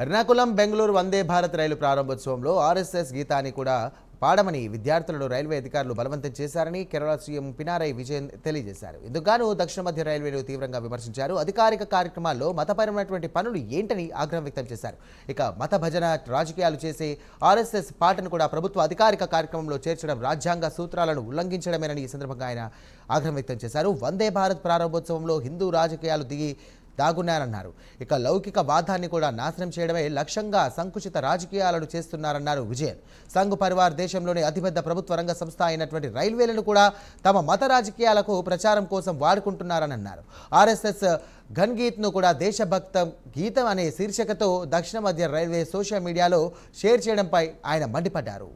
ఎర్నాకుళం బెంగళూరు వందే భారత్ రైలు ప్రారంభోత్సవంలో RSS గీతాన్ని కూడా పాడమని విద్యార్థులను రైల్వే అధికారులు బలవంతం చేశారని కేరళ సీఎం పినారై విజయన్ తెలియజేశారు. ఇందుకుగాను దక్షిణ మధ్య రైల్వేను తీవ్రంగా విమర్శించారు. అధికారిక కార్యక్రమాల్లో మతపరమైనటువంటి పనులు ఏంటని ఆగ్రహం వ్యక్తం చేశారు. ఇక మత భజన రాజకీయాలు చేసే ఆర్ఎస్ఎస్ పాటను కూడా ప్రభుత్వ అధికారిక కార్యక్రమంలో చేర్చడం రాజ్యాంగ సూత్రాలను ఉల్లంఘించడమేనని ఈ సందర్భంగా ఆయన ఆగ్రహం వ్యక్తం చేశారు. వందే భారత్ ప్రారంభోత్సవంలో హిందూ రాజకీయాలు దాగున్నారన్నారు. ఇక లౌకిక వాదాన్ని కూడా నాశనం చేయడమే లక్ష్యంగా సంకుచిత రాజకీయాలను చేస్తున్నారన్నారు విజయన్. సంఘ్ పరివార్ దేశంలోని అతిపెద్ద ప్రభుత్వ రంగ సంస్థ అయినటువంటి రైల్వేలను కూడా తమ మత రాజకీయాలకు ప్రచారం కోసం వాడుకుంటున్నారని అన్నారు. ఆర్ఎస్ఎస్ ఘన్ గీత్ను కూడా దేశభక్త గీతం అనే శీర్షికతో దక్షిణ మధ్య రైల్వే సోషల్ మీడియాలో షేర్ చేయడంపై ఆయన మండిపడ్డారు.